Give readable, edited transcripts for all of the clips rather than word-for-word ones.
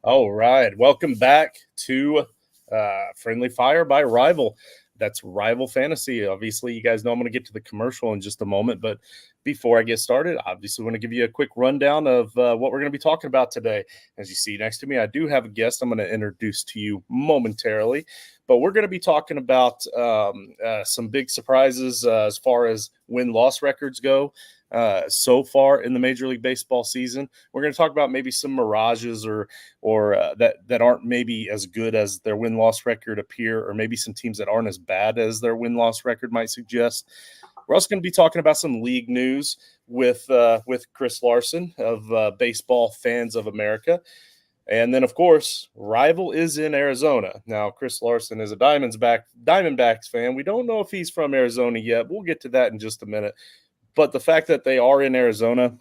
All right. Welcome back to Friendly Fire by Rival. That's Rival Fantasy. Obviously, you guys know I'm going to get to the commercial in just a moment. But before I get started, obviously, I want to give you a quick rundown of what we're going to be talking about today. As you see next to me, I do have a guest I'm going to introduce to you momentarily. But we're going to be talking about some big surprises as far as win-loss records go. So far in the Major League Baseball season, we're going to talk about maybe some mirages or that aren't maybe as good as their win-loss record appear, or maybe some teams that aren't as bad as their win-loss record might suggest. We're also going to be talking about some league news with Chris Larson of Baseball Fans of America. And then, of course, Rival is in Arizona. Now, Chris Larson is a Diamondbacks fan. We don't know if he's from Arizona yet. We'll get to that in just a minute. But the fact that they are in Arizona,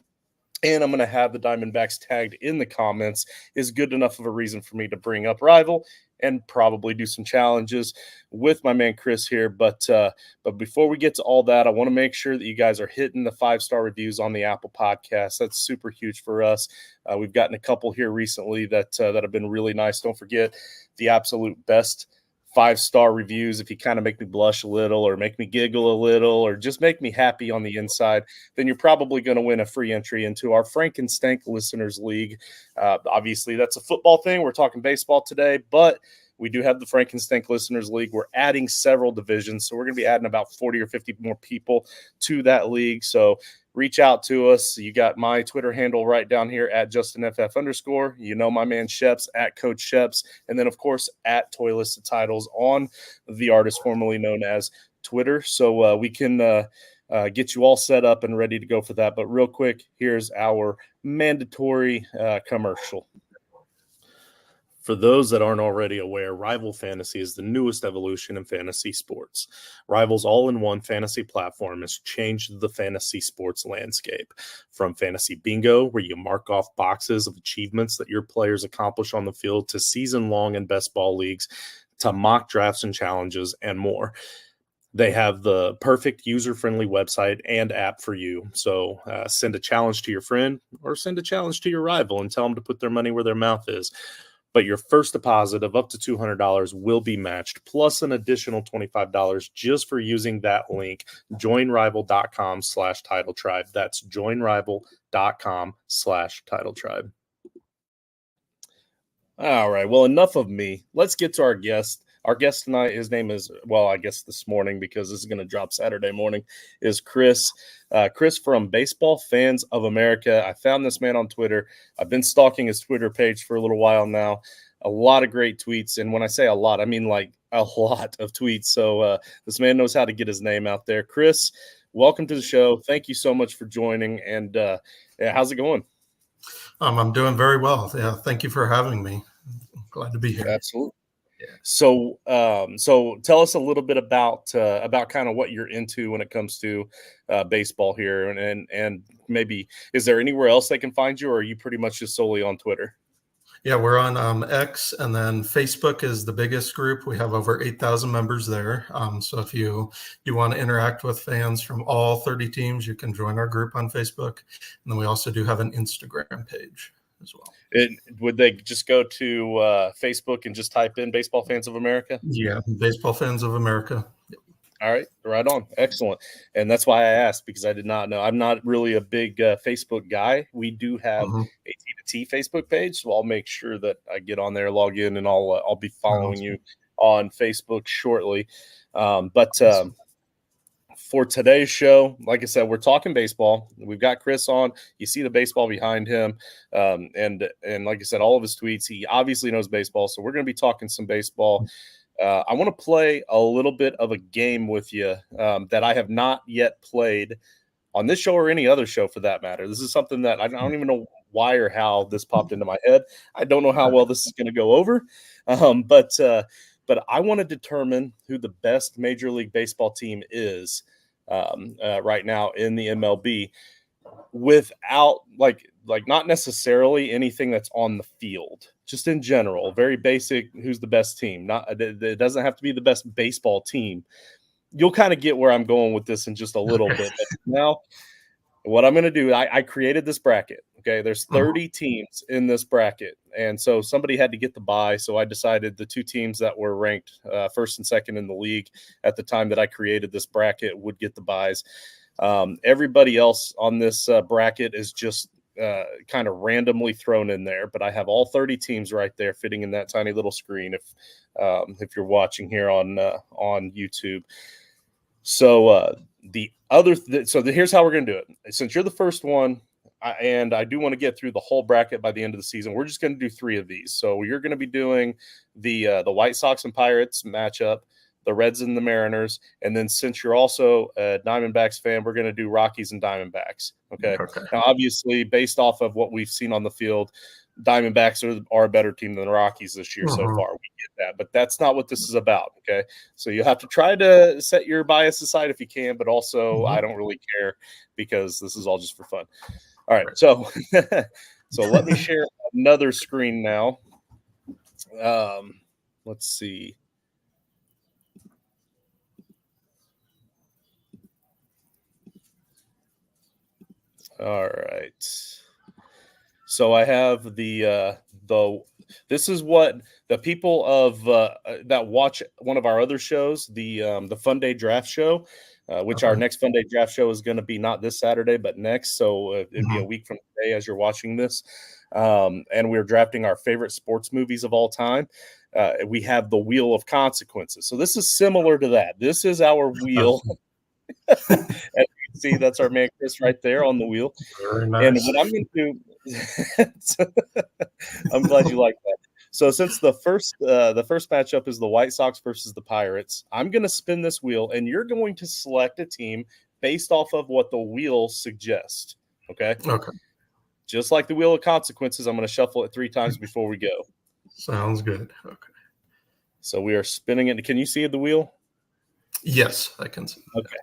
and I'm going to have the Diamondbacks tagged in the comments, is good enough of a reason for me to bring up Rival and probably do some challenges with my man Chris here. But before we get to all that, I want to make sure that you guys are hitting the 5-star reviews on the Apple Podcast. That's super huge for us. We've gotten a couple here recently that have been really nice. Don't forget the absolute best 5-star reviews. If you kind of make me blush a little or make me giggle a little or just make me happy on the inside, then you're probably going to win a free entry into our Frankenstank Listeners League. Obviously, that's a football thing. We're talking baseball today, but we do have the Frankenstank Listeners League. We're adding several divisions, so we're going to be adding about 40 or 50 more people to that league. So reach out to us. You got my Twitter handle right down here at JustinFF_. You know my man Sheps at Coach Sheps. And then, of course, at Toy List of Titles on the artist formerly known as Twitter. So we can get you all set up and ready to go for that. But real quick, here's our mandatory commercial. For those that aren't already aware, Rival Fantasy is the newest evolution in fantasy sports. Rival's all-in-one fantasy platform has changed the fantasy sports landscape. From fantasy bingo, where you mark off boxes of achievements that your players accomplish on the field, to season-long and best ball leagues, to mock drafts and challenges, and more. They have the perfect user-friendly website and app for you. So send a challenge to your friend or send a challenge to your rival and tell them to put their money where their mouth is. But your first deposit of up to $200 will be matched, plus an additional $25 just for using that link, joinrival.com/titletribe. That's joinrival.com/titletribe. All right, well, enough of me. Let's get to our guest. Our guest tonight, his name is, well, I guess this morning, because this is going to drop Saturday morning, is Chris. Chris from Baseball Fans of America. I found this man on Twitter. I've been stalking his Twitter page for a little while now. A lot of great tweets. And when I say a lot, I mean like a lot of tweets. So this man knows how to get his name out there. Chris, welcome to the show. Thank you so much for joining. And how's it going? I'm doing very well. Yeah, thank you for having me. Glad to be here. Absolutely. So tell us a little bit about kind of what you're into when it comes to baseball here, and maybe is there anywhere else they can find you, or are you pretty much just solely on Twitter? Yeah, we're on X, and then Facebook is the biggest group. We have over 8,000 members there. So if you want to interact with fans from all 30 teams, you can join our group on Facebook. And then we also do have an Instagram page as well. Would they just go to Facebook and just type in Baseball Fans of America? Yeah, Baseball Fans of America. Yep. All right, right on. Excellent. And that's why I asked, because I did not know. I'm not really a big Facebook guy. We do have a T Facebook page, so I'll make sure that I get on there, log in, and I'll be following you on Facebook shortly. For today's show, like I said, we're talking baseball. We've got Chris on. You see the baseball behind him. And like I said, all of his tweets, he obviously knows baseball. So we're going to be talking some baseball. I want to play a little bit of a game with you that I have not yet played on this show or any other show for that matter. This is something that I don't even know why or how this popped into my head. I don't know how well this is going to go over. But I want to determine who the best Major League Baseball team is right now in the MLB without like not necessarily anything that's on the field, just in general, very basic. Who's the best team? It doesn't have to be the best baseball team. You'll kind of get where I'm going with this in just a little bit. But now what I'm going to do, I created this bracket. Okay, there's 30 teams in this bracket, and so somebody had to get the bye. So I decided the 2 teams that were ranked first and second in the league at the time that I created this bracket would get the byes. Everybody else on this bracket is just kind of randomly thrown in there, but I have all 30 teams right there fitting in that tiny little screen. If you're watching here on YouTube, so here's how we're gonna do it. Since you're the first one, and I do want to get through the whole bracket by the end of the season, we're just going to do 3 of these. So you're going to be doing the White Sox and Pirates matchup, the Reds and the Mariners, and then since you're also a Diamondbacks fan, we're going to do Rockies and Diamondbacks. Okay. Now, obviously, based off of what we've seen on the field, Diamondbacks are a better team than the Rockies this year so far. We get that, but that's not what this is about. Okay. So you have to try to set your bias aside if you can, but also I don't really care because this is all just for fun. All right, so let me share another screen now. Let's see. All right. So I have this is what the people of that watch one of our other shows, the Fun Day Draft Show. Which our next Fun Day Draft show is going to be not this Saturday, but next. So it'd be a week from today as you're watching this. And we're drafting our favorite sports movies of all time. We have the Wheel of Consequences. So this is similar to that. This is our wheel. As you can see, that's our man Chris right there on the wheel. Very nice. And what I'm going to do, I'm glad you like that. So since the first matchup is the White Sox versus the Pirates, I'm going to spin this wheel, and you're going to select a team based off of what the wheel suggests. Okay? Okay. Just like the Wheel of Consequences, I'm going to shuffle it 3 times before we go. Sounds good. Okay. So we are spinning it. Can you see the wheel? Yes, I can see. Okay.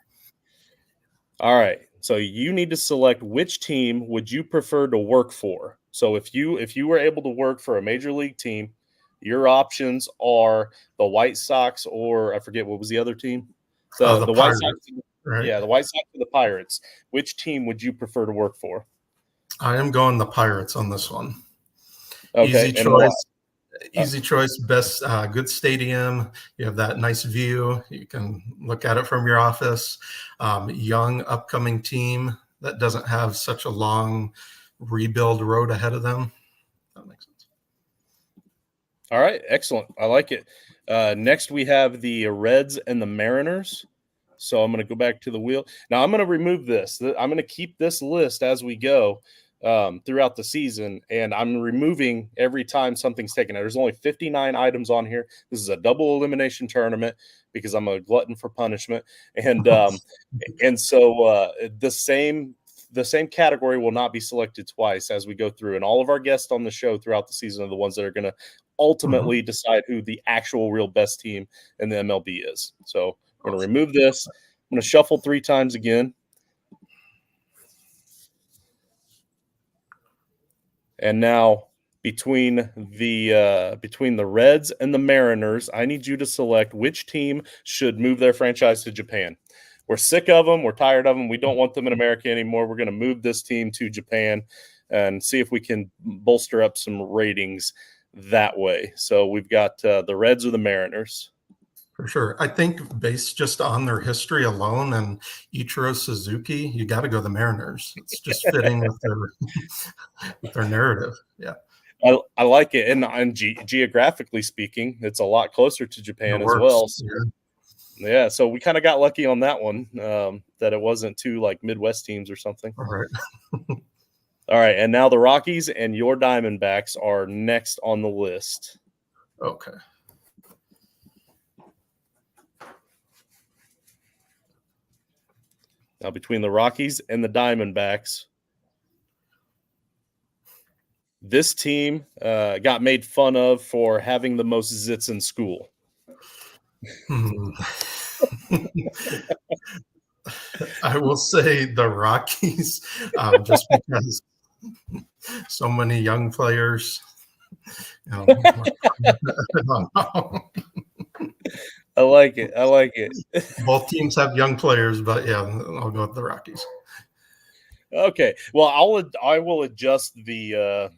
All right. So you need to select which team would you prefer to work for. So if you were able to work for a major league team, your options are the White Sox or I forget what was the other team. The White Sox, right? Yeah, the White Sox or the Pirates. Which team would you prefer to work for? I am going the Pirates on this one. Okay, easy choice. Easy choice. Best, good stadium. You have that nice view. You can look at it from your office. Young, upcoming team that doesn't have such a long rebuild road ahead of them. That makes sense. All right, excellent. I like it. Next, we have the Reds and the Mariners. So I'm going to go back to the wheel. Now I'm going to remove this. I'm going to keep this list as we go throughout the season, and I'm removing every time something's taken. There's only 59 items on here. This is a double elimination tournament because I'm a glutton for punishment, and so the same category will not be selected twice as we go through. And all of our guests on the show throughout the season are the ones that are going to ultimately decide who the actual real best team in the MLB is. So I'm going to remove this. I'm going to shuffle 3 times again. And now between the Reds and the Mariners, I need you to select which team should move their franchise to Japan. We're sick of them. We're tired of them. We don't want them in America anymore. We're going to move this team to Japan and see if we can bolster up some ratings that way. So we've got the Reds or the Mariners. For sure. I think based just on their history alone and Ichiro Suzuki, you got to go the Mariners. It's just fitting with their narrative. Yeah. I like it. And geographically speaking, it's a lot closer to Japan as well. So, yeah. So we kind of got lucky on that one, that it wasn't 2 like Midwest teams or something. All right. All right. And now the Rockies and your Diamondbacks are next on the list. Okay. Now, between the Rockies and the Diamondbacks, this team got made fun of for having the most zits in school. I will say the Rockies, just because so many young players. I don't know. I like it. I like it. Both teams have young players, but yeah, I'll go with the Rockies. Okay. Well, I will adjust the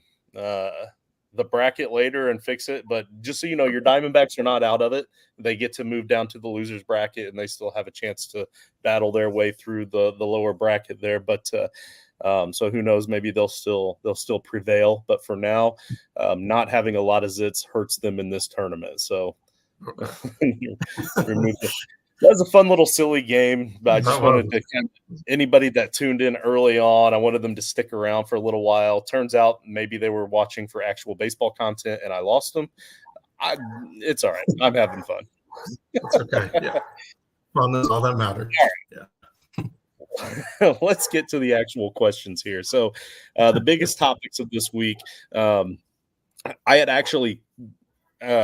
bracket later and fix it. But just so you know, your Diamondbacks are not out of it. They get to move down to the losers bracket, and they still have a chance to battle their way through the lower bracket there. But so who knows? Maybe they'll still prevail. But for now, not having a lot of zits hurts them in this tournament. So remove the. That was a fun little silly game, but I just wanted to anybody that tuned in early on, I wanted them to stick around for a little while. Turns out maybe they were watching for actual baseball content and I lost them. It's all right. I'm having fun. It's okay. Yeah. Fun is all that matters. Yeah. Let's get to the actual questions here. So the biggest topics of this week, I had actually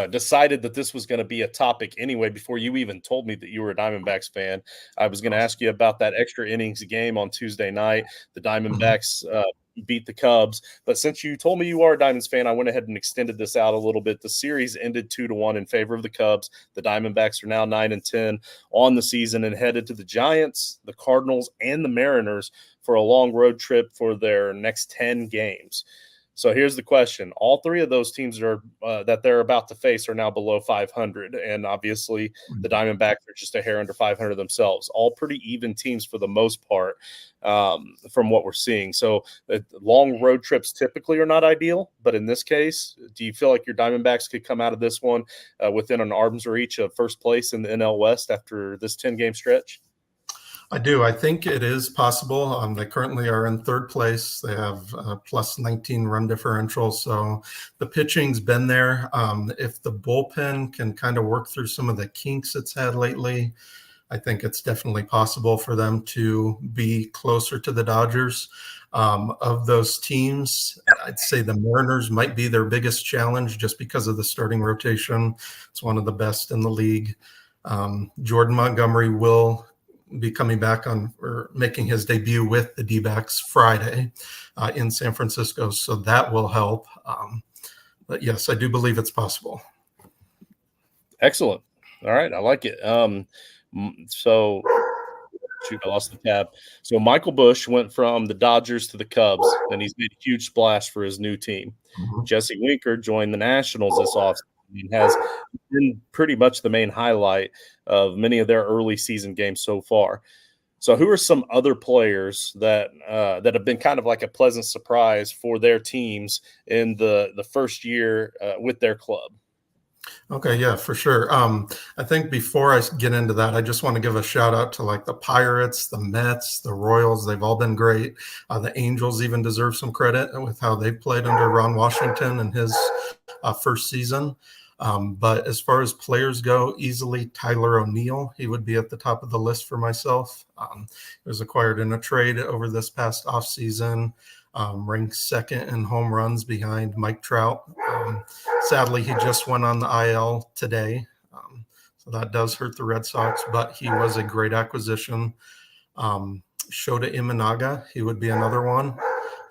decided that this was going to be a topic anyway before you even told me that you were a Diamondbacks fan. I was going to ask you about that extra innings game on Tuesday night. The Diamondbacks beat the Cubs, but since you told me you are a Diamonds fan, I went ahead and extended this out a little bit. The series ended 2-1 in favor of the Cubs. The Diamondbacks are now 9-10 on the season and headed to the Giants, the Cardinals, and the Mariners for a long road trip for their next 10 games. So here's the question. All three of those teams are that they're about to face are now below 500. And obviously the Diamondbacks are just a hair under 500 themselves. All pretty even teams for the most part from what we're seeing. So long road trips typically are not ideal. But in this case, do you feel like your Diamondbacks could come out of this one within an arm's reach of first place in the NL West after this 10-game stretch? I do. I think it is possible. They currently are in third place. They have plus 19 run differential. So the pitching's been there. If the bullpen can kind of work through some of the kinks it's had lately, I think it's definitely possible for them to be closer to the Dodgers. Of those teams, I'd say the Mariners might be their biggest challenge just because of the starting rotation. It's one of the best in the league. Jordan Montgomery will be coming back on or making his debut with the D-backs Friday in San Francisco. So that will help. But yes, I do believe it's possible. Excellent. All right. I like it. So shoot, I lost the tab. So Michael Busch went from the Dodgers to the Cubs, and he's made a huge splash for his new team. Jesse Winker joined the Nationals this offseason and has been pretty much the main highlight of many of their early season games so far. So who are some other players that have been kind of like a pleasant surprise for their teams in the first year with their club? Okay, yeah, for sure. I think before I get into that, I just want to give a shout out to like the Pirates, the Mets, the Royals. They've all been great. The Angels even deserve some credit with how they've played under Ron Washington in his first season. But as far as players go, easily Tyler O'Neill. He would be at the top of the list for myself. He was acquired in a trade over this past offseason. Ranks second in home runs behind Mike Trout. Sadly, he just went on the IL today. So that does hurt the Red Sox, but he was a great acquisition. Shota Imanaga, he would be another one.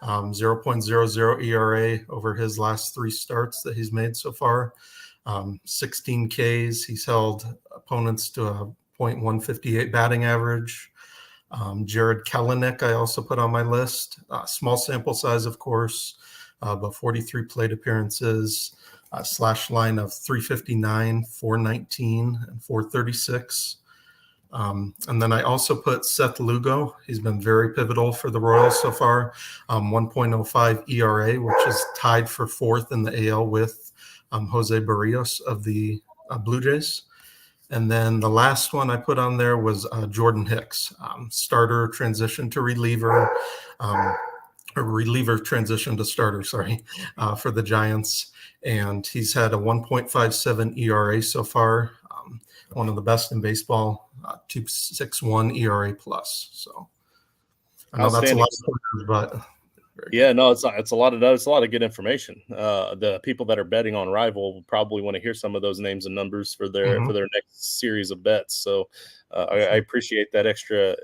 0.00 ERA over his last 3 starts that he's made so far. 16 Ks. He's held opponents to a .158 batting average. Jared Kelenic, I also put on my list. Small sample size, of course, but 43 plate appearances, slash line of 359, 419, and 436. And then I also put Seth Lugo. He's been very pivotal for the Royals so far. 1.05 ERA, which is tied for 4th in the AL with Jose Barrios of the Blue Jays. And then the last one I put on there was Jordan Hicks, starter transition to reliever, or reliever transition to starter, for the Giants. And he's had a 1.57 ERA so far, one of the best in baseball, 2.61 ERA plus. So I know that's a lot of players, but yeah, no, it's a lot of good information. The people that are betting on Rival will probably want to hear some of those names and numbers for their next series of bets. So I appreciate that extra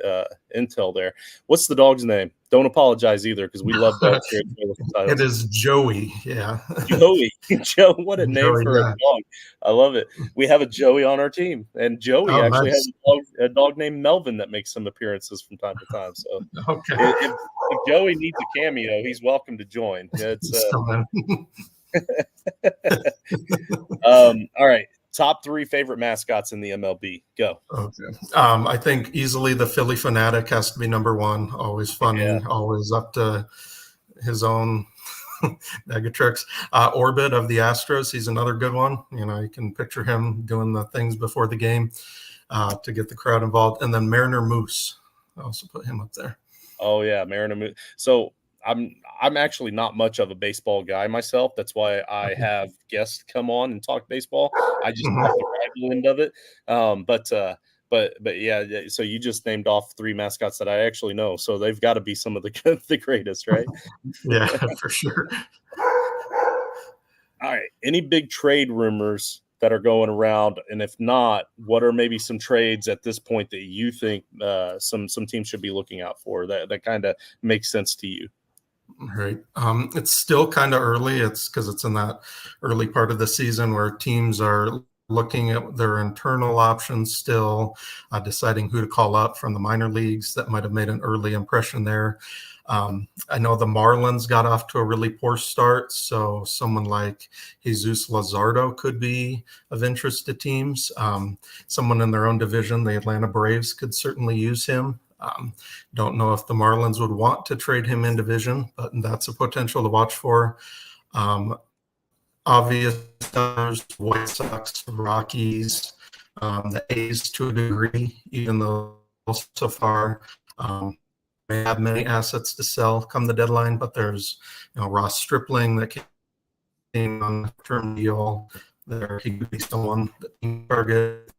intel there. What's the dog's name? Don't apologize either, because we love dogs here at Taylor It Titles. is Joey. Yeah. Joey. Joe, what a name Joey, for a yeah. dog. I love it. We have a Joey on our team, and Joey Oh, actually nice. has a dog named Melvin that makes some appearances from time to time. So Okay. if Joey needs a cameo, he's welcome to join. It's all right. Top 3 favorite mascots in the MLB. Go. Okay. I think easily the Philly Fanatic has to be number 1. Always funny, always up to his own mega tricks. Orbit of the Astros, he's another good one. You can picture him doing the things before the game to get the crowd involved. And then Mariner Moose, I also put him up there. Oh yeah, Mariner Moose. So I'm actually not much of a baseball guy myself. That's why I have guests come on and talk baseball. I just off the rival end of it. But yeah. So you just named off 3 mascots that I actually know. So they've got to be some of the greatest, right? Yeah, for sure. All right. Any big trade rumors that are going around? And if not, what are maybe some trades at this point that you think some teams should be looking out for that kind of makes sense to you? Right. It's still kind of early. It's because it's in that early part of the season where teams are looking at their internal options still, deciding who to call up from the minor leagues that might have made an early impression there. I know the Marlins got off to a really poor start, so someone like Jesus Luzardo could be of interest to teams. Someone in their own division, the Atlanta Braves, could certainly use him. Don't know if the Marlins would want to trade him in division, but that's a potential to watch for. Obvious White Sox, Rockies, the A's to a degree, even though so far they have many assets to sell come the deadline. But there's Ross Stripling that came on a term deal. There he could be someone that can target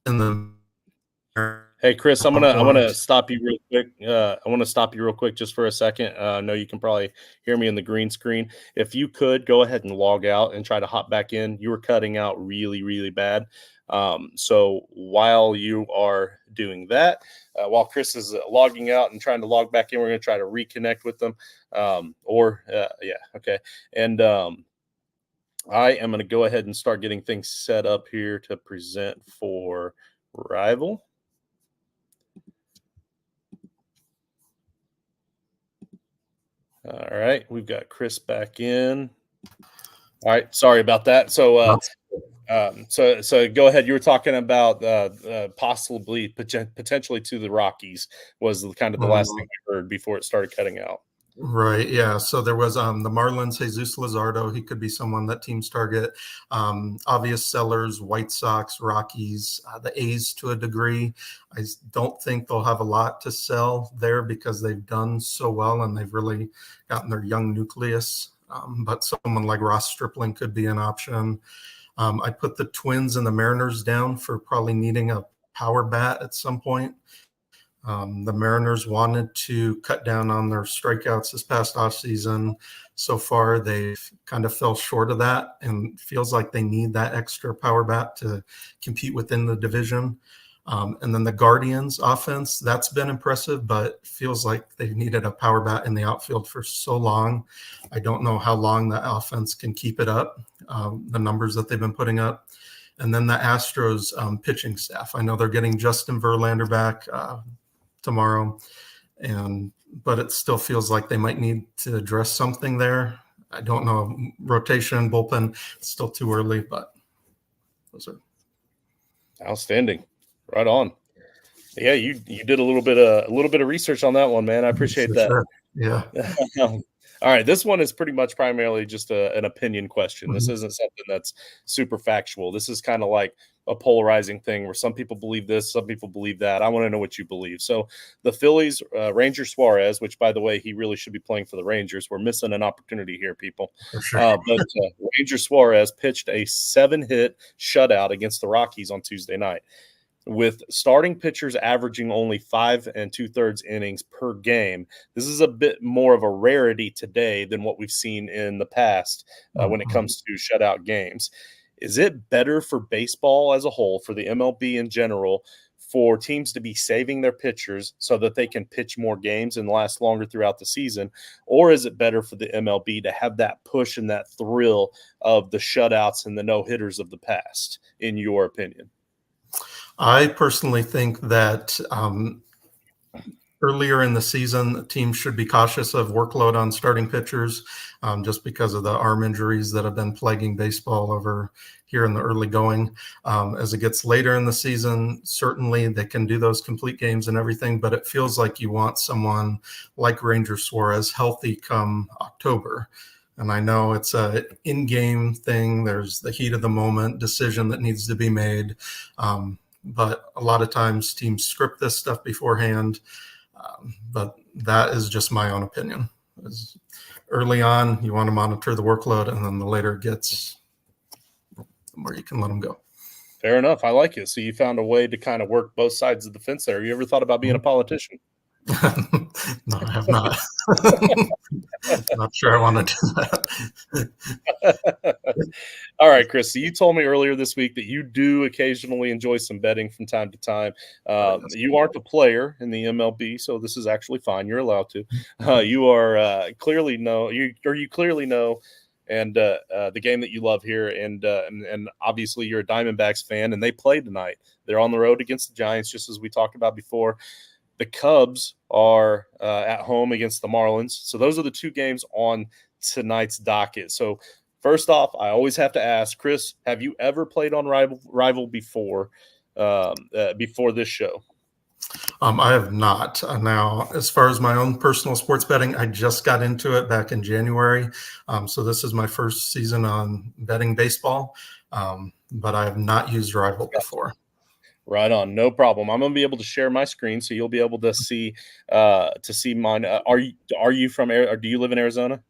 in the. Hey Chris, I'm gonna stop you real quick. I want to stop you real quick just for a second. I know you can probably hear me in the green screen. If you could go ahead and log out and try to hop back in. You were cutting out really, really bad. So while you are doing that, while Chris is logging out and trying to log back in, we're going to try to reconnect with them. Okay. And I am going to go ahead and start getting things set up here to present for Rival. All right, we've got Chris back in. All right, sorry about that. So go ahead. You were talking about possibly potentially to the Rockies was kind of the last thing we heard before it started cutting out. Right. Yeah. So there was the Marlins, Jesus Luzardo. He could be someone that teams target. Obvious sellers, White Sox, Rockies, the A's to a degree. I don't think they'll have a lot to sell there because they've done so well and they've really gotten their young nucleus. But someone like Ross Stripling could be an option. I put the Twins and the Mariners down for probably needing a power bat at some point. The Mariners wanted to cut down on their strikeouts this past offseason. So far, they've kind of fell short of that and feels like they need that extra power bat to compete within the division. And then the Guardians offense, that's been impressive, but feels like they've needed a power bat in the outfield for so long. I don't know how long that offense can keep it up, the numbers that they've been putting up. And then the Astros pitching staff. I know they're getting Justin Verlander back tomorrow, but it still feels like they might need to address something there. I don't know, rotation, bullpen, it's still too early, but those are outstanding. Right on. Yeah, you did a little bit of research on that one, man. I appreciate that. Sure. Yeah. All right, this one is pretty much primarily just an opinion question. This isn't something that's super factual. This is kind of like a polarizing thing where some people believe this, some people believe that. I want to know what you believe. So the Phillies, Ranger Suarez, which by the way, he really should be playing for the Rangers. We're missing an opportunity here, people. For sure. But Ranger Suarez pitched a 7-hit shutout against the Rockies on Tuesday night, with starting pitchers averaging only 5 2/3 innings per game. This is a bit more of a rarity today than what we've seen in the past when it comes to shutout games. Is it better for baseball as a whole, for the MLB in general, for teams to be saving their pitchers so that they can pitch more games and last longer throughout the season? Or is it better for the MLB to have that push and that thrill of the shutouts and the no-hitters of the past, in your opinion? I personally think that earlier in the season, teams should be cautious of workload on starting pitchers, just because of the arm injuries that have been plaguing baseball over here in the early going. As it gets later in the season, certainly they can do those complete games and everything, but it feels like you want someone like Ranger Suarez healthy come October. And I know it's a in-game thing. There's the heat of the moment decision that needs to be made. But a lot of times teams script this stuff beforehand. But that is just my own opinion. As early on, you want to monitor the workload, and then the later it gets, the more you can let them go. Fair enough. I like it. So you found a way to kind of work both sides of the fence there. You ever thought about being a politician? No, I have not. Not sure I want to do that. All right, Chris. So you told me earlier this week that you do occasionally enjoy some betting from time to time. You aren't a player in the MLB, so this is actually fine. You're allowed to. You are clearly know you clearly know, and the game that you love here, and obviously you're a Diamondbacks fan, and they play tonight. They're on the road against the Giants, just as we talked about before. The Cubs are at home against the Marlins. So those are the two games on tonight's docket. So first off, I always have to ask, Chris, have you ever played on Rival before this show? I have not. Now, as far as my own personal sports betting, I just got into it back in January. So this is my first season on betting baseball, but I have not used Rival before. Right on, no problem. I'm gonna be able to share my screen, so you'll be able to see mine. Are you from? Or do you live in Arizona?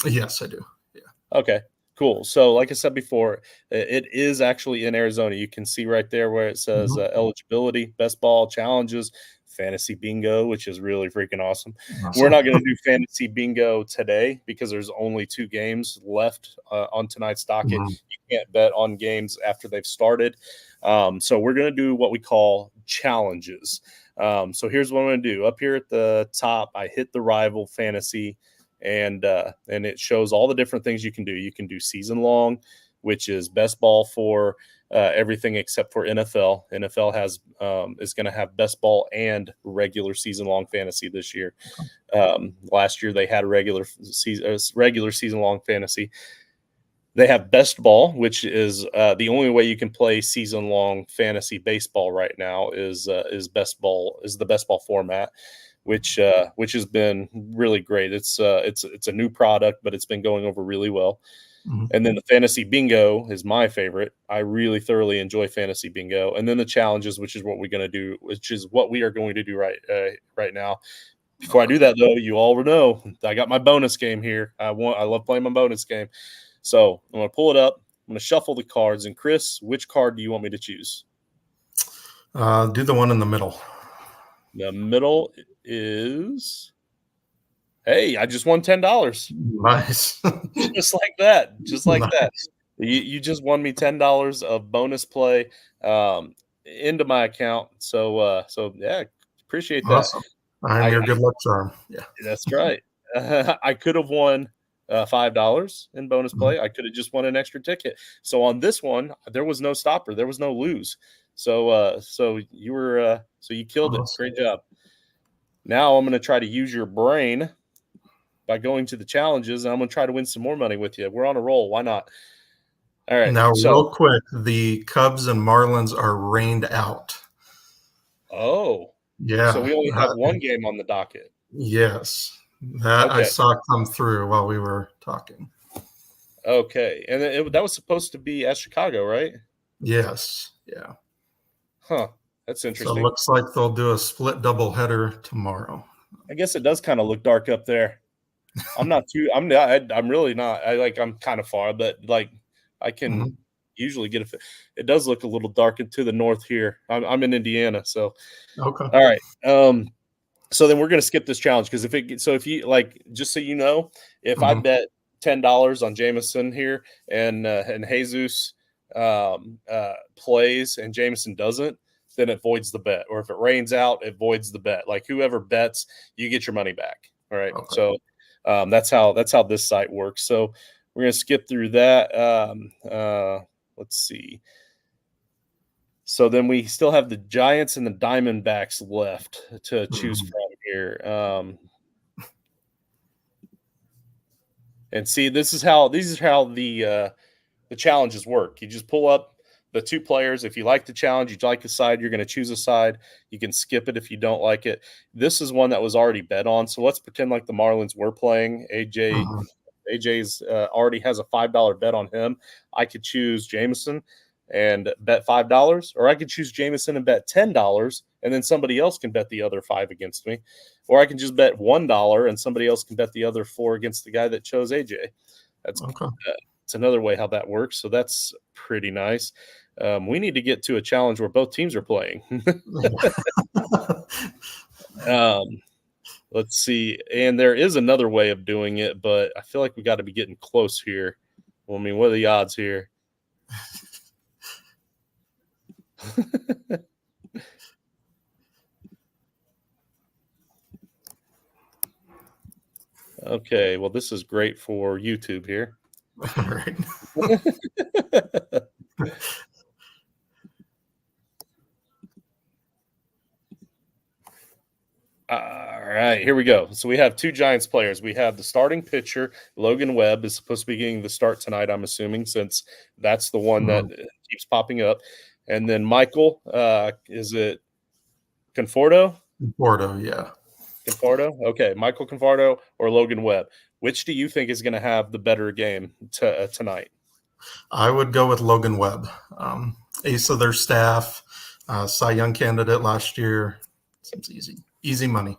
Yes, I do. Yeah. Okay, cool. So, like I said before, it is actually in Arizona. You can see right there where it says eligibility, best ball, challenges, fantasy bingo, which is really freaking awesome. We're not going to do fantasy bingo today because there's only 2 games left on tonight's docket. You can't bet on games after they've started. So we're going to do what we call challenges. So here's what I'm going to do. Up here at the top, I hit the Rival fantasy, and it shows all the different things you can do. You can do season long, which is best ball for everything except for NFL. NFL is going to have best ball and regular season long fantasy this year. Last year they had regular season long fantasy. They have best ball, which is the only way you can play season long fantasy baseball right now is best ball, is the best ball format, which has been really great. It's a new product, but it's been going over really well. And then the fantasy bingo is my favorite. I really thoroughly enjoy fantasy bingo. And then the challenges, which is what we are going to do right now. Before I do that, though, you all know I got my bonus game here. I love playing my bonus game. So I'm going to pull it up. I'm going to shuffle the cards. And Chris, which card do you want me to choose? Do the one in the middle. The middle is. Hey, I just won $10. Nice. Just like that. Just like that. You just won me $10 of bonus play into my account. So yeah, appreciate that. Awesome. I'm your good luck charm. Yeah, that's right. I could have won $5 in bonus play. I could have just won an extra ticket. So on this one, there was no stopper. There was no lose. So you were you killed it. Great job. Now I'm going to try to use your brain by going to the challenges, and I'm going to try to win some more money with you. We're on a roll. Why not? All right. Now, real quick, the Cubs and Marlins are rained out. Oh. Yeah. So we only have one game on the docket. Yes. That I saw come through while we were talking. Okay. And that was supposed to be at Chicago, right? Yes. Yeah. Huh. That's interesting. So it looks like they'll do a split doubleheader tomorrow. I guess it does kind of look dark up there. I'm really not. I'm kind of far, but I can usually get it does look a little dark to the north here. I'm in Indiana, so okay. All right. So then we're gonna skip this challenge because if you just so you know, if I bet $10 on Jameson here and Jesus, plays and Jameson doesn't, then it voids the bet. Or if it rains out, it voids the bet. Like whoever bets, you get your money back. All right. Okay. So that's how this site works. So we're gonna skip through that. Let's see. So then we still have the Giants and the Diamondbacks left to choose from here. And see, these are how the challenges work. You just pull up the two players. If you like the challenge, you like a side, you're going to choose a side. You can skip it if you don't like it. This is one that was already bet on. So let's pretend like the Marlins were playing. AJ's already has a $5 bet on him. I could choose Jameson and bet $5, or I could choose Jameson and bet $10, and then somebody else can bet the other $5 against me. Or I can just bet $1 and somebody else can bet the other $4 against the guy that chose AJ. That's okay. It's another way how that works. So that's pretty nice. We need to get to a challenge where both teams are playing. Let's see. And there is another way of doing it, but I feel like we got to be getting close here. Well, I mean, what are the odds here? Okay, well, this is great for YouTube here. All right. All right, here we go. So we have two Giants players. We have the starting pitcher, Logan Webb, is supposed to be getting the start tonight, I'm assuming, since that's the one that keeps popping up. And then Michael, is it Conforto? Conforto, yeah. Conforto? Okay, Michael Conforto or Logan Webb. Which do you think is going to have the better game tonight? I would go with Logan Webb, ace of their staff, Cy Young candidate last year. Seems easy money.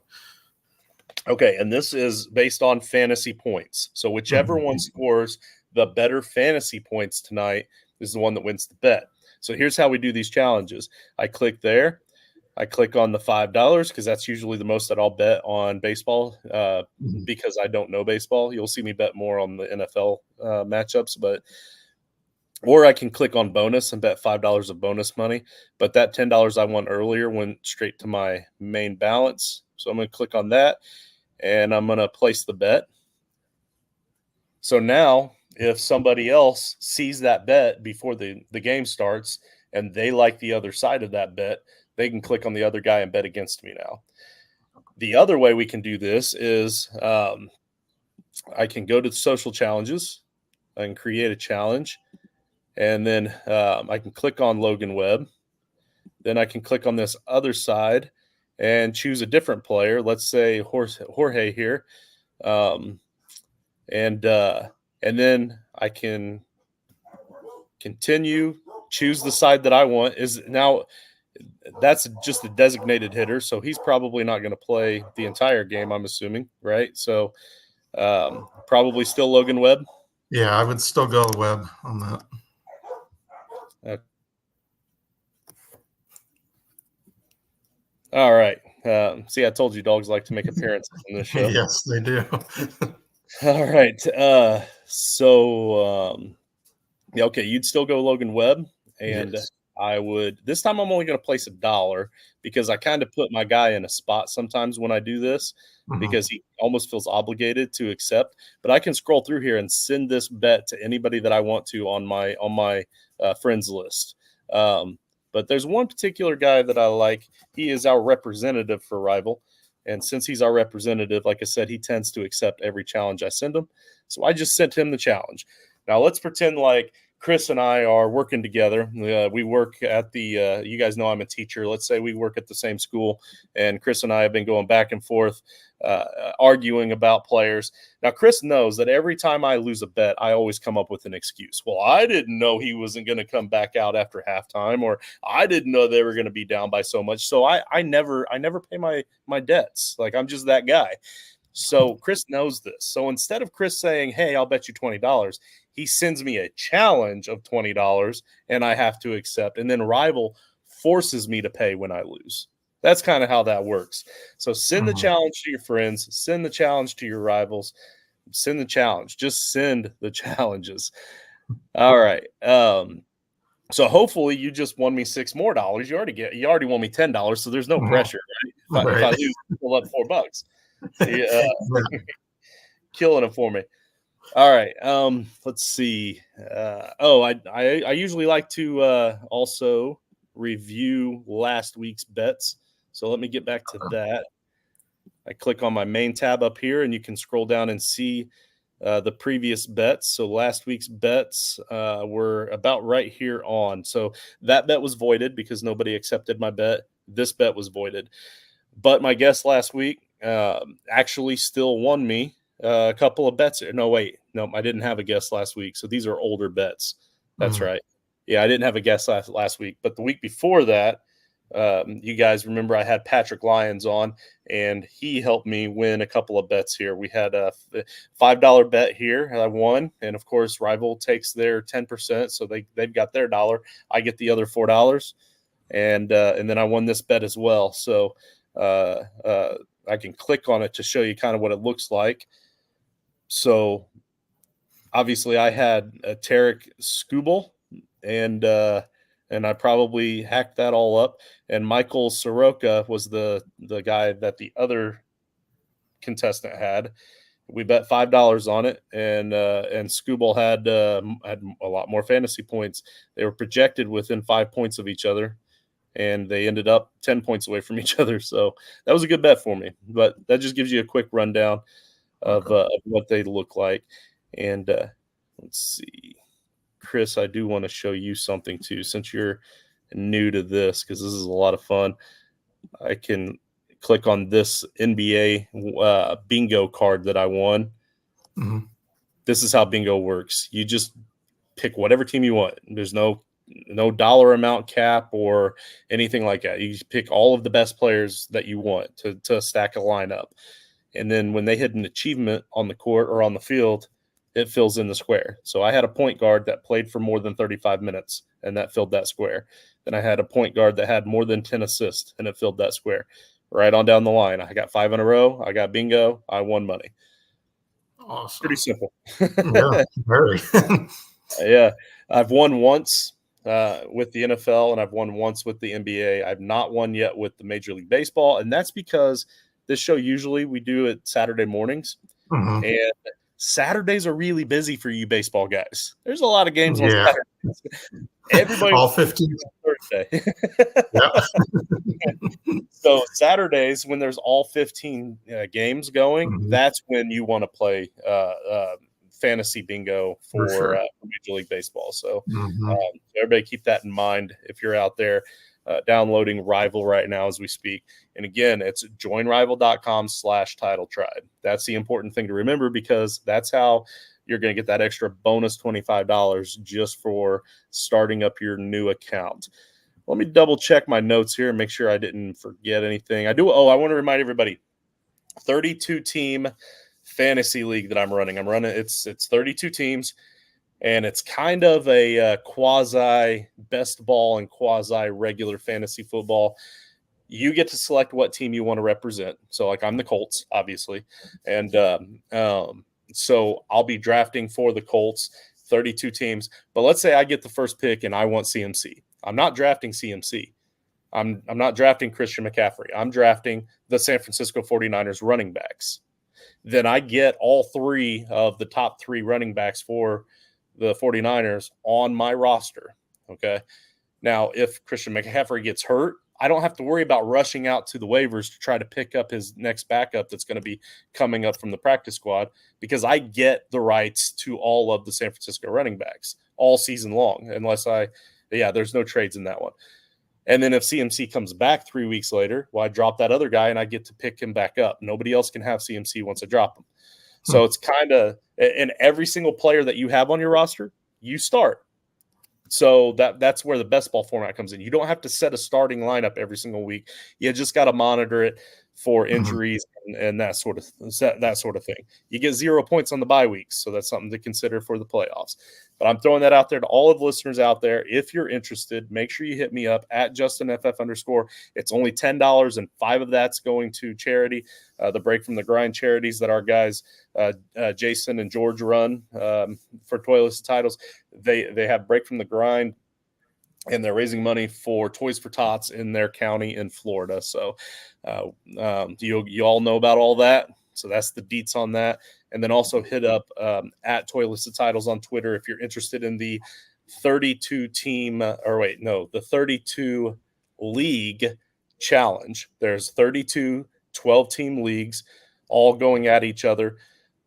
Okay, and this is based on fantasy points. So whichever one scores the better fantasy points tonight is the one that wins the bet. So here's how we do these challenges. I click there. I click on the $5 because that's usually the most that I'll bet on baseball because I don't know baseball. You'll see me bet more on the NFL matchups, or I can click on bonus and bet $5 of bonus money. But that $10 I won earlier went straight to my main balance. So I'm going to click on that, and I'm going to place the bet. So now if somebody else sees that bet before the game starts and they like the other side of that bet, they can click on the other guy and bet against me now. The other way we can do this is I can go to the social challenges. I can create a challenge. And then I can click on Logan Webb. Then I can click on this other side and choose a different player. Let's say Jorge here. And then I can continue, choose the side that I want. That's just a designated hitter, so he's probably not going to play the entire game, I'm assuming, right? So probably still Logan Webb. Yeah, I would still go Webb on that. All right. See, I told you dogs like to make appearances in this show. Yes, they do. All right. Okay, you'd still go Logan Webb, and yes. I would. This time I'm only going to place $1 because I kind of put my guy in a spot sometimes when I do this because he almost feels obligated to accept. But I can scroll through here and send this bet to anybody that I want to on my friends list. But there's one particular guy that I like. He is our representative for Rival. And since he's our representative, like I said, he tends to accept every challenge I send him. So I just sent him the challenge. Now let's pretend like Chris and I are working together. We work at the you guys know I'm a teacher. Let's say we work at the same school, and Chris and I have been going back and forth arguing about players. Now, Chris knows that every time I lose a bet, I always come up with an excuse. Well, I didn't know he wasn't going to come back out after halftime, or I didn't know they were going to be down by so much. So I never pay my debts. Like, I'm just that guy. So Chris knows this. So instead of Chris saying, hey, I'll bet you $20, he sends me a challenge of $20 and I have to accept. And then Rival forces me to pay when I lose. That's kind of how that works. So send the challenge to your friends, send the challenge to your rivals, send the challenge. Just send the challenges. All right. So hopefully you just won me $6 more. You already won me $10, so there's no pressure, right? If I Right. lose, pull up $4. Yeah, killing it for me. All right. Let's see. I usually like to also review last week's bets. So let me get back to that. I click on my main tab up here, and you can scroll down and see the previous bets. So last week's bets were about right here on. So that bet was voided because nobody accepted my bet. This bet was voided. But my guest last week actually still won me a couple of bets. No, I didn't have a guest last week. So these are older bets. That's right. Yeah, I didn't have a guest last week. But the week before that, you guys remember I had Patrick Lyons on, and he helped me win a couple of bets here. We had a $5 bet here. I won. And, of course, Rival takes their 10%. So they've got their dollar. I get the other $4. And then I won this bet as well. So I can click on it to show you kind of what it looks like. So obviously I had a Tarek Skubal, and I probably hacked that all up. And Michael Soroka was the guy that the other contestant had. We bet $5 on it, and Skubal had a lot more fantasy points. They were projected within 5 points of each other, and they ended up 10 points away from each other. So that was a good bet for me. But that just gives you a quick rundown of what they look like. And let's see. Chris, I do want to show you something too, since you're new to this, because this is a lot of fun. I can click on this NBA bingo card that I won. Mm-hmm. This is how bingo works. You just pick whatever team you want. There's no dollar amount cap or anything like that. You just pick all of the best players that you want to stack a lineup. And then when they hit an achievement on the court or on the field, it fills in the square. So I had a point guard that played for more than 35 minutes, and that filled that square. Then I had a point guard that had more than 10 assists, and it filled that square. Right on down the line. I got 5 in a row. I got bingo. I won money. Awesome. Pretty simple. Yeah, very. Yeah. I've won once with the NFL, and I've won once with the NBA. I've not won yet with the Major League Baseball, and that's because this show usually we do it Saturday mornings. Mm-hmm. And Saturdays are really busy for you baseball guys. There's a lot of games on Saturdays. Everybody all 15 Thursday. So Saturdays, when there's all 15 games going, mm-hmm. that's when you want to play fantasy bingo for Major League Baseball. So mm-hmm. Everybody keep that in mind if you're out there downloading Rival right now as we speak. And again, it's joinrival.com/title tribe. That's the important thing to remember, because that's how you're going to get that extra bonus $25 just for starting up your new account. Let me double check my notes here and make sure I didn't forget anything. I want to remind everybody, 32 team fantasy league that I'm running. It's 32 teams. And it's kind of a quasi best ball and quasi regular fantasy football. You get to select what team you want to represent. So, like, I'm the Colts, obviously. And so I'll be drafting for the Colts, 32 teams. But let's say I get the first pick and I want CMC. I'm not drafting CMC. I'm not drafting Christian McCaffrey. I'm drafting the San Francisco 49ers running backs. Then I get all 3 of the top 3 running backs for the 49ers on my roster. Okay. Now, if Christian McCaffrey gets hurt, I don't have to worry about rushing out to the waivers to try to pick up his next backup that's going to be coming up from the practice squad, because I get the rights to all of the San Francisco running backs all season long, there's no trades in that one. And then if CMC comes back 3 weeks later, I drop that other guy and I get to pick him back up. Nobody else can have CMC once I drop him. So it's kind of – and every single player that you have on your roster, you start. So that's where the best ball format comes in. You don't have to set a starting lineup every single week. You just got to monitor it for injuries and that sort of thing. You get 0 points on the bye weeks, so that's something to consider for the playoffs. But I'm throwing that out there to all of the listeners out there. If you're interested, make sure you hit me up at JustinFF_. It's only $10, and 5 of that's going to charity, the Break from the Grind charities that our guys Jason and George run for Toilets and Titles. They have Break from the Grind and they're raising money for Toys for Tots in their county in Florida. So you all know about all that. So that's the deets on that. And then also hit up at Toylist Titles on Twitter if you're interested in the 32 team, the 32 league challenge. There's 32 12-team leagues all going at each other.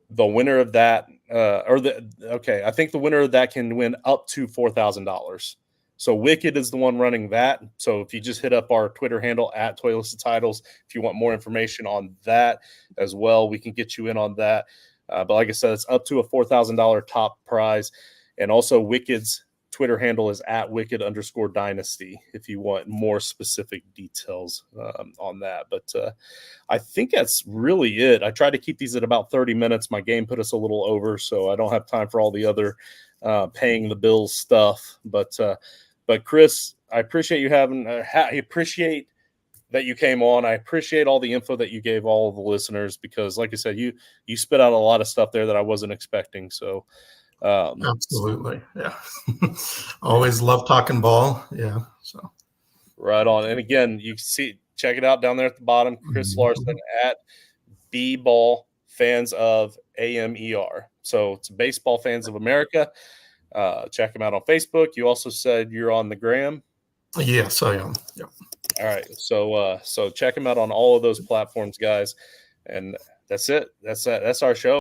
The winner of that, I think the winner of that can win up to $4,000. So Wicked is the one running that. So if you just hit up our Twitter handle at Toylist Titles, if you want more information on that as well, we can get you in on that. But like I said, it's up to a $4,000 top prize. And also Wicked's Twitter handle is at Wicked_Dynasty if you want more specific details on that. But I think that's really it. I tried to keep these at about 30 minutes. My game put us a little over, so I don't have time for all the other paying the bills stuff. But Chris, I appreciate you having. I appreciate that you came on. I appreciate all the info that you gave all of the listeners because, like I said, you spit out a lot of stuff there that I wasn't expecting. So, absolutely, yeah. Always love talking ball. Yeah, so right on. And again, you check it out down there at the bottom. Chris Larson at B-Ball Fans of AMER. So it's Baseball Fans of America. Check him out on Facebook. You also said you're on the gram. Yes, I am. Yep. All right. So check him out on all of those platforms, guys. And that's it. That's our show.